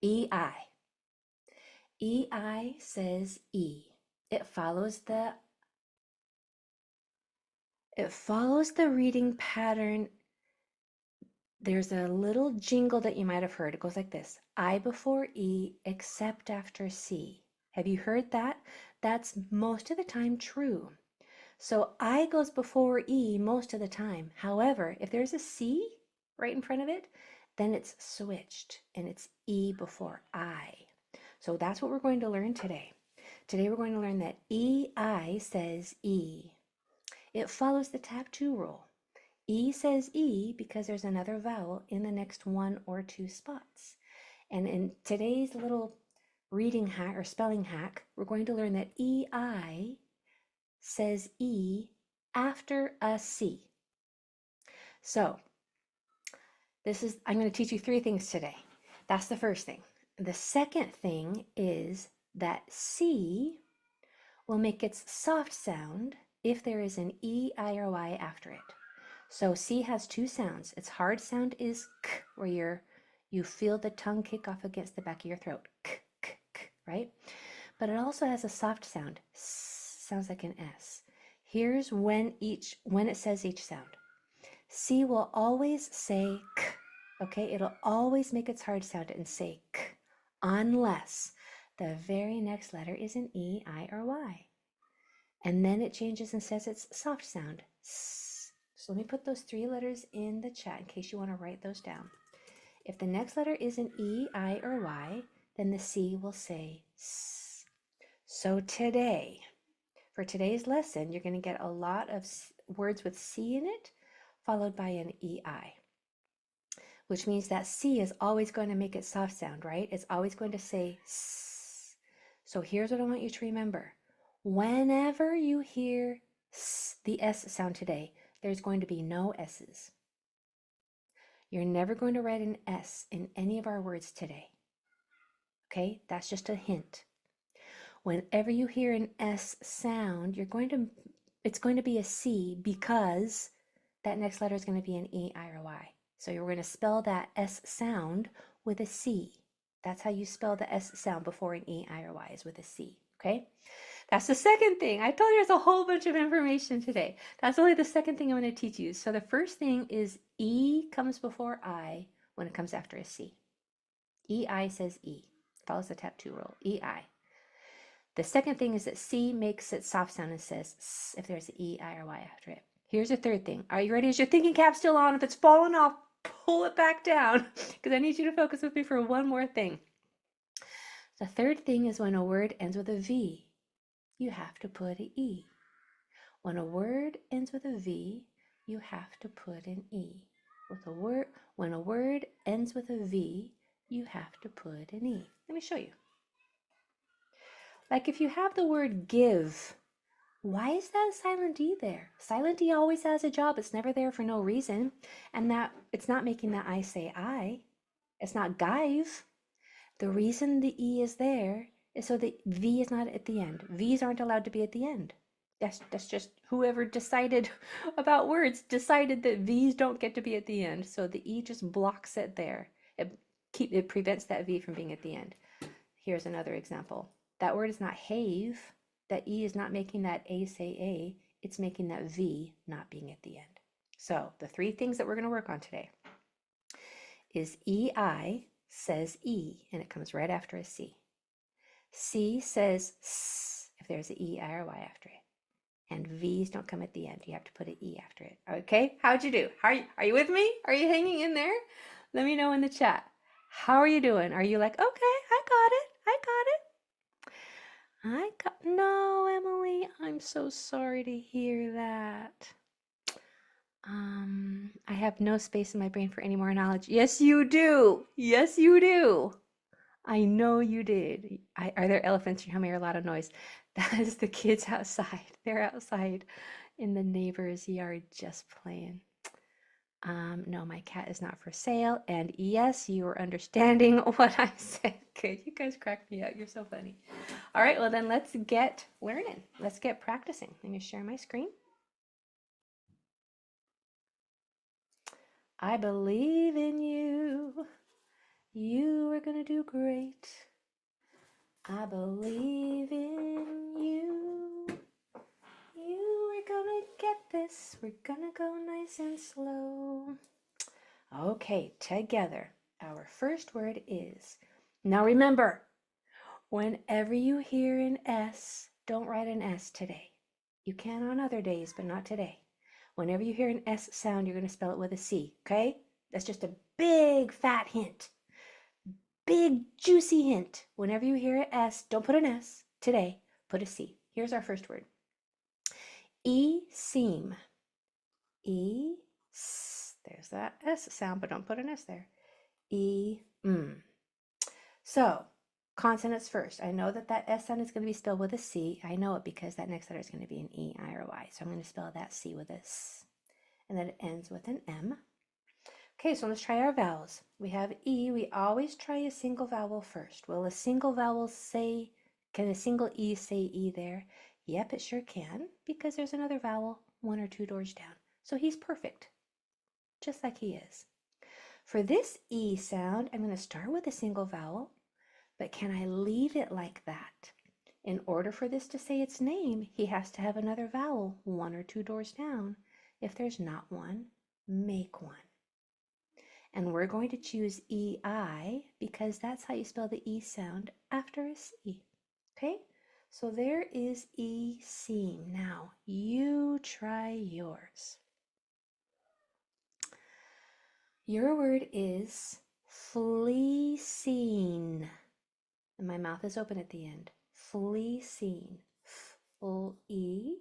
E-I. E-I says E. It follows the reading pattern. There's a little jingle that you might have heard. It goes like this: I before E, except after C. Have you heard that? That's most of the time true. So I goes before E most of the time. However, if there's a C right in front of it, then it's switched and it's E before I. So that's what we're going to learn today. Today we're going to learn that EI says E. It follows the tap 2 rule. E says E because there's another vowel in the next 1 or 2 spots. And in today's little reading hack or spelling hack, we're going to learn that EI says E after a C. So I'm going to teach you 3 things today. That's the first thing. The second thing is that C will make its soft sound if there is an E, I, or Y after it. So C has 2 sounds. Its hard sound is K, where you feel the tongue kick off against the back of your throat. K, K, K, right? But it also has a soft sound. S, sounds like an S. Here's when it says each sound. C will always say K, okay? It'll always make its hard sound and say K, unless the very next letter is an E, I, or Y. And then it changes and says its soft sound, S. So let me put those 3 letters in the chat in case you want to write those down. If the next letter is an E, I, or Y, then the C will say S. So today, for today's lesson, you're going to get a lot of words with C in it, followed by an EI, which means that C is always going to make its soft sound, right? It's always going to say S. So here's what I want you to remember. Whenever you hear S, the S sound today, there's going to be no S's. You're never going to write an S in any of our words today. Okay, that's just a hint. Whenever you hear an S sound, it's going to be a C because that next letter is going to be an E, I, or Y. So you're going to spell that S sound with a C. That's how you spell the S sound before an E, I, or Y, is with a C. Okay? That's the second thing. I told you there's a whole bunch of information today. That's only the second thing I'm going to teach you. So the first thing is E comes before I when it comes after a C. EI says E. Follows the tap 2 rule. EI. The second thing is that C makes its soft sound and says S if there's an E, I, or Y after it. Here's the third thing. Are you ready? Is your thinking cap still on? If it's fallen off, pull it back down because I need you to focus with me for one more thing. The third thing is when a word ends with a V, you have to put an E. When a word ends with a V, you have to put an E. When a word ends with a V, you have to put an E. Let me show you. Like if you have the word give, why is that silent E there? Silent E always has a job. It's never there for no reason. And that it's not making that I say I. It's not give. The reason the E is there is so the V is not at the end. V's aren't allowed to be at the end. That's just whoever decided about words decided that V's don't get to be at the end. So the E just blocks it there. It prevents that V from being at the end. Here's another example. That word is not have. That E is not making that A say A. It's making that V not being at the end. So the 3 things that we're going to work on today is EI says E, and it comes right after a C. C says S if there's an E, I, or Y after it. And V's don't come at the end. You have to put an E after it. Okay, how'd you do? Are you with me? Are you hanging in there? Let me know in the chat. How are you doing? Are you like, okay, I got it. No, Emily, I'm so sorry to hear that. I have no space in my brain for any more knowledge. Yes, you do. Yes, you do. I know you did. Are there elephants? You hear a lot of noise. That is the kids outside. They're outside in the neighbor's yard just playing. No, my cat is not for sale. And yes, you are understanding what I said. Good. You guys cracked me up. You're so funny. All right, well then let's get learning. Let's get practicing. Let me share my screen. I believe in you. You are gonna do great. I believe in you. You are gonna get this. We're gonna go nice and slow. Okay, together. Our first word is, now remember, whenever you hear an S, don't write an S today. You can on other days, but not today. Whenever you hear an S sound, you're going to spell it with a C, okay? That's just a big fat hint. Big juicy hint. Whenever you hear an S, don't put an S today, put a C. Here's our first word. Seam. There's that S sound, but don't put an S there. So, consonants first. I know that S sound is going to be spelled with a C. I know it because that next letter is going to be an E, I, or Y. So I'm going to spell that C with a S. And then it ends with an M. Okay, so let's try our vowels. We have E. We always try a single vowel first. Will a single vowel say, can a single E say E there? Yep, it sure can, because there's another vowel 1 or 2 doors down. So he's perfect, just like he is. For this E sound, I'm going to start with a single vowel, but can I leave it like that? In order for this to say its name, he has to have another vowel 1 or 2 doors down. If there's not one, make one. And we're going to choose EI because that's how you spell the E sound after a C. Okay? So there is E seam. Now, you try yours. Your word is fleecing. And my mouth is open at the end. Fleecing. F-L-E-C-E-N.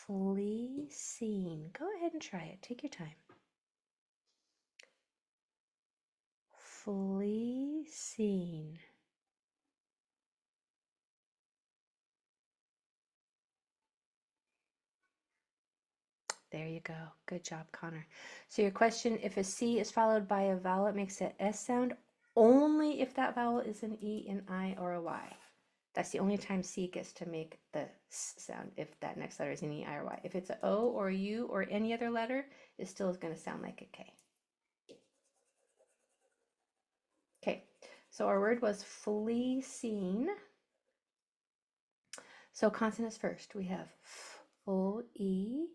Fleecing. Go ahead and try it. Take your time. Fleecing. There you go. Good job, Connor. So your question, if a C is followed by a vowel, it makes an S sound only if that vowel is an E, an I, or a Y. That's the only time C gets to make the S sound if that next letter is an E, I, or Y. If it's an O or a U or any other letter, it still is going to sound like a K. Okay, so our word was fleecing. So consonants first. We have F-O-E.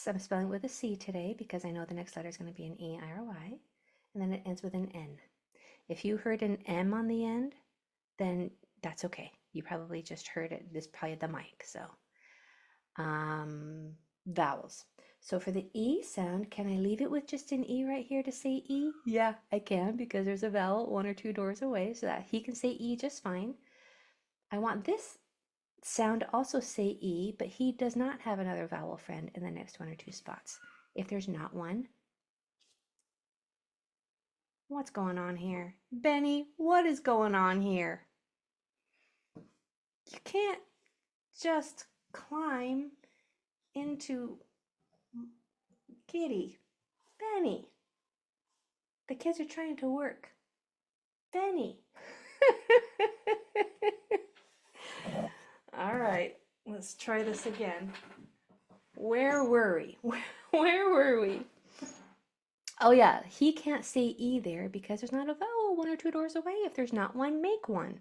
I'm spelling with a C today because I know the next letter is going to be an E, I, or Y. And then it ends with an N. If you heard an M on the end, then that's okay. You probably just heard it. This is probably the mic. So vowels. So for the E sound, can I leave it with just an E right here to say E? Yeah, I can because there's a vowel 1 or 2 doors away so that he can say E just fine. I want this sound to also say E, but he does not have another vowel friend in the next 1 or 2 spots. If there's not one, what's going on here? Benny, what is going on here? You can't just climb into Kitty. Benny, the kids are trying to work. Benny. All right, let's try this again. Where were we? Where were we? Oh yeah, he can't say E there because there's not a vowel 1 or 2 doors away. If there's not one, make one.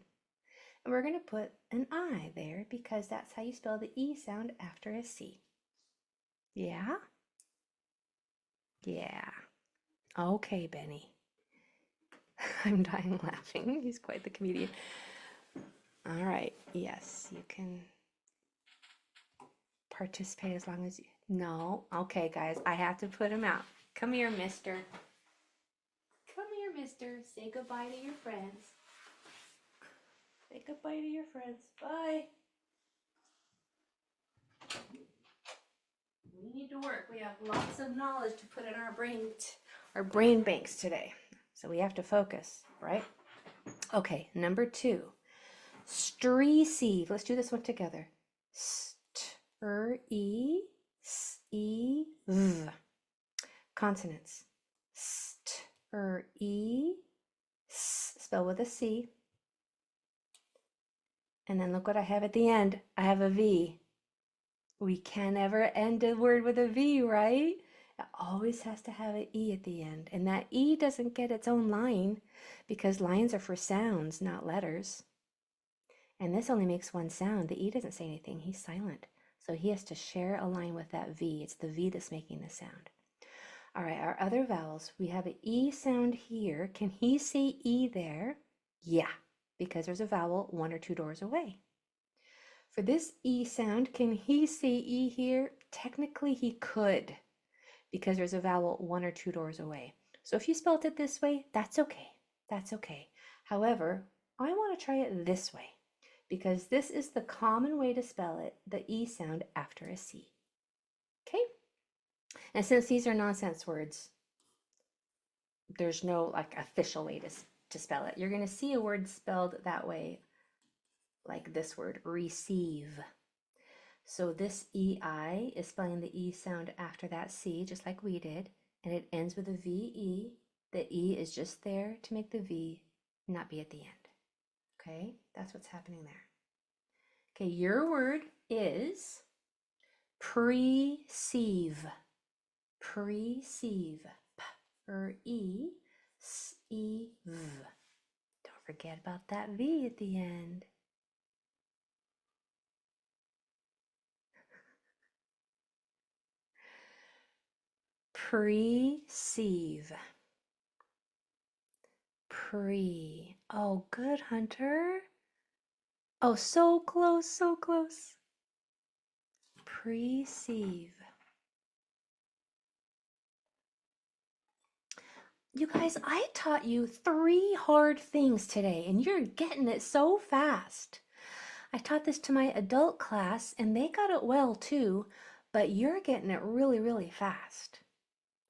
And we're going to put an I there because that's how you spell the E sound after a C. Yeah? Yeah. Okay, Benny. I'm dying laughing. He's quite the comedian. All right. Yes, you can participate as long as you... No. Okay, guys. I have to put him out. Come here, mister. Come here, mister. Say goodbye to your friends. Say goodbye to your friends. Bye. We need to work. We have lots of knowledge to put in our brain banks today. So we have to focus, right? Okay, number 2. Streeceive. Let's do this one together. S-T-R-E-C-E-V. Consonants. S-T-R-E. Spell with a C. And then look what I have at the end. I have a V. We can never end a word with a V, right? It always has to have an E at the end. And that E doesn't get its own line because lines are for sounds, not letters. And this only makes one sound. The E doesn't say anything. He's silent. So he has to share a line with that V. It's the V that's making the sound. All right, our other vowels. We have an E sound here. Can he say E there? Yeah, because there's a vowel 1 or 2 doors away. For this E sound, can he say E here? Technically, he could, because there's a vowel 1 or 2 doors away. So if you spelt it this way, that's okay. That's okay. However, I want to try it this way, because this is the common way to spell it, the E sound after a C. Okay? And since these are nonsense words, there's no like official way to spell it. You're going to see a word spelled that way, like this word, receive. So this EI is spelling the E sound after that C, just like we did, and it ends with a VE. The E is just there to make the V not be at the end. Okay, that's what's happening there. Okay, your word is perceive. Perceive. P-R-E-C-E-V. Don't forget about that V at the end. Perceive. Oh, good, Hunter. Oh, so close, so close. Perceive. You guys, I taught you 3 hard things today, and you're getting it so fast. I taught this to my adult class, and they got it well too, but you're getting it really, really fast.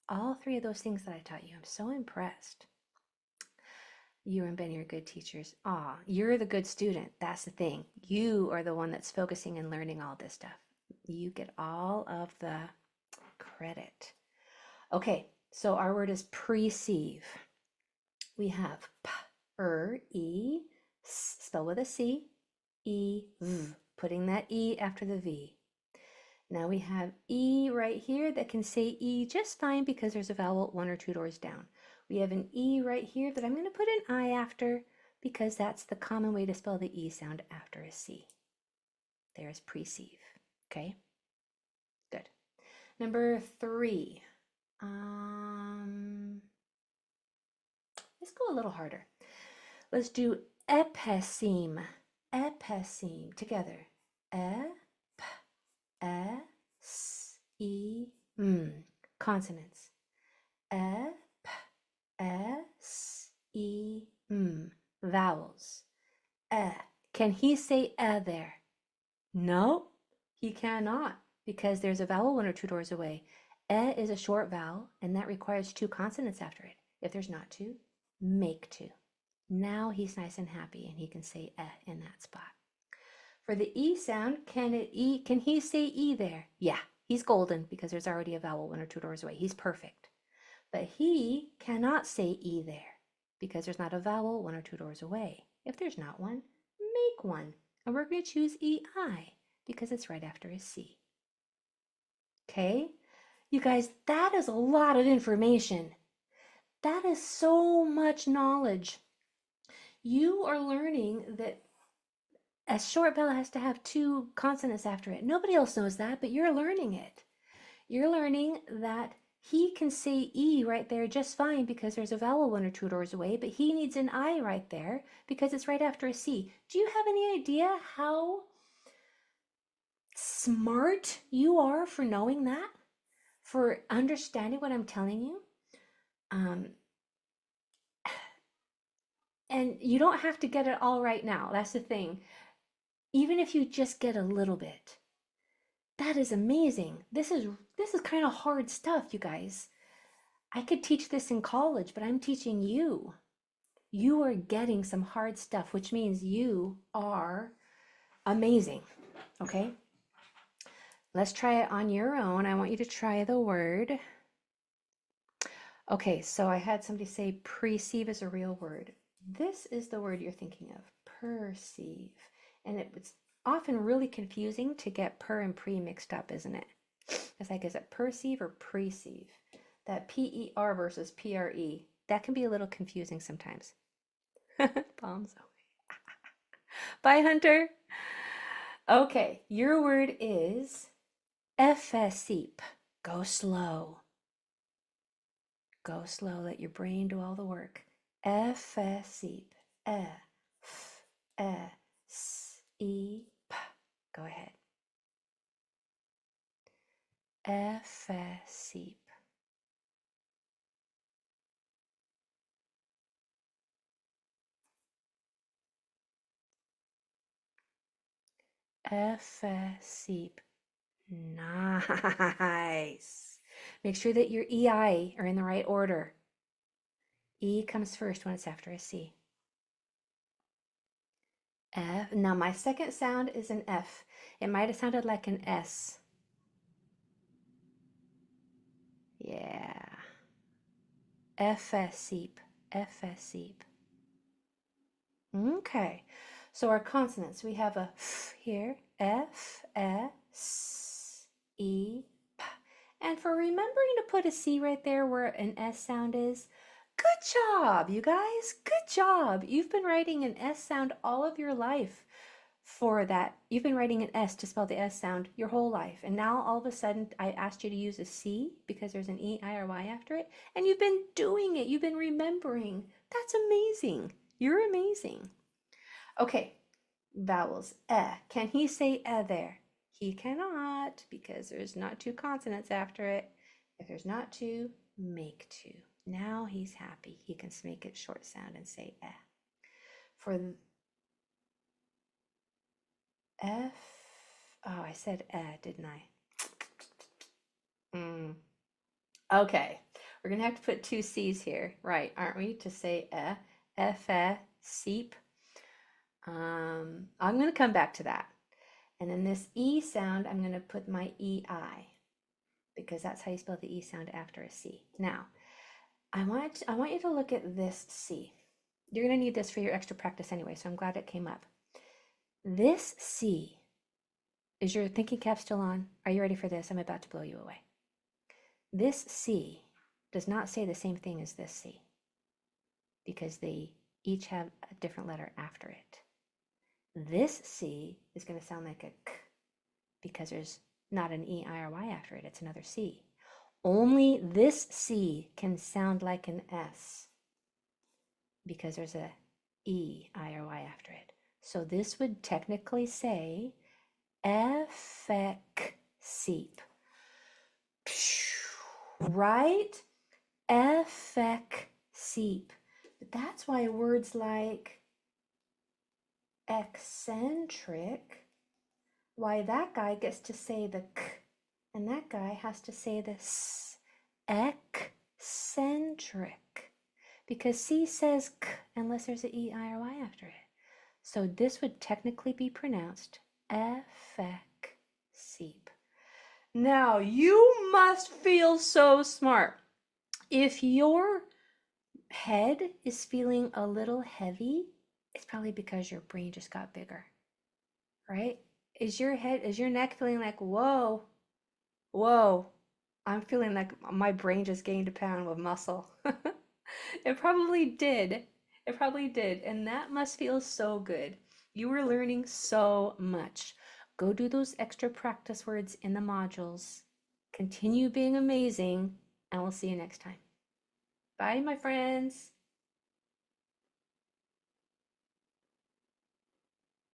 All 3 of those things that I taught you, I'm so impressed. You and Benny are good teachers. Aw, you're the good student. That's the thing. You are the one that's focusing and learning all this stuff. You get all of the credit. Okay, so our word is perceive. We have P-R-E, spell with a C, E-V, putting that E after the V. Now we have E right here that can say E just fine because there's a vowel 1 or 2 doors down. We have an E right here that I'm going to put an I after because that's the common way to spell the E sound after a C. There's perceive. Okay, good. Number 3. Let's go a little harder. Let's do epiceme. Epiceme together. E-P-E-M. Consonants. E-P-S-E-M. Vowels. Can he say there? No, he cannot, because there's a vowel 1 or 2 doors away. Is a short vowel, and that requires 2 consonants after it. If there's not 2, make 2. Now he's nice and happy, and he can say in that spot. For the E sound, can he say E there? Yeah, he's golden because there's already a vowel 1 or 2 doors away. He's perfect. But he cannot say E there because there's not a vowel 1 or 2 doors away. If there's not one, make one. And we're going to choose EI because it's right after a C. Okay? You guys, that is a lot of information. That is so much knowledge. You are learning that a short vowel has to have 2 consonants after it. Nobody else knows that, but you're learning it. You're learning that he can say E right there just fine because there's a vowel 1 or 2 doors away, but he needs an I right there because it's right after a C. Do you have any idea how smart you are for knowing that? For understanding what I'm telling you? And you don't have to get it all right now. That's the thing. Even if you just get a little bit, that is amazing. This is kind of hard stuff, you guys. I could teach this in college, but I'm teaching you. You are getting some hard stuff, which means you are amazing. Okay? Let's try it on your own. I want you to try the word. Okay, so I had somebody say perceive is a real word. This is the word you're thinking of, perceive. And it's often really confusing to get per and pre mixed up, isn't it? It's like, is it perceive or perceive? That PER versus PRE. That can be a little confusing sometimes. Palms away. Bye, Hunter. Okay, your word is FSEEP. Go slow. Go slow. Let your brain do all the work. FSEEP. F-E-S-E-P. Go ahead. FSEEP. FSEEP. Nice. Make sure that your EI are in the right order. E comes first when it's after a C. F. Now my second sound is an F. It might have sounded like an S. Yeah. FSEEP. FSEEP. Okay. So our consonants, we have a F here. F, S, E, P. And for remembering to put a C right there where an S sound is, good job, you guys. Good job. You've been writing an S sound all of your life for that. You've been writing an S to spell the S sound your whole life. And now all of a sudden I asked you to use a C because there's an E, I, or Y after it. And you've been doing it. You've been remembering. That's amazing. You're amazing. Okay, vowels. Can he say there? He cannot because there's not two consonants after it. If there's not two, make two. Now he's happy. He can make it short sound and say For F, oh, I said didn't I? Okay, we're gonna have to put two C's here, right, aren't we, to say seep. I'm gonna come back to that. And then this E sound, I'm gonna put my EI because that's how you spell the E sound after a C. Now, I want you to look at this C. You're gonna need this for your extra practice anyway, so I'm glad it came up. This C, is your thinking cap still on? Are you ready for this? I'm about to blow you away. This C does not say the same thing as this C because they each have a different letter after it. This C is going to sound like a K because there's not an E, I, or Y after it. It's another C. Only this C can sound like an S because there's a E, I, or Y after it. So this would technically say effecseep. Right? Effecseep. But that's why words like eccentric, why that guy gets to say the K and that guy has to say the S. Eccentric. Because C says K unless there's an E, I, or Y after it. So this would technically be pronounced effecseep. Now you must feel so smart. If your head is feeling a little heavy, it's probably because your brain just got bigger, right? Is your neck feeling like, whoa, I'm feeling like my brain just gained a pound of muscle. It probably did. It probably did. And that must feel so good. You were learning so much. Go do those extra practice words in the modules. Continue being amazing, and we'll see you next time. Bye, my friends.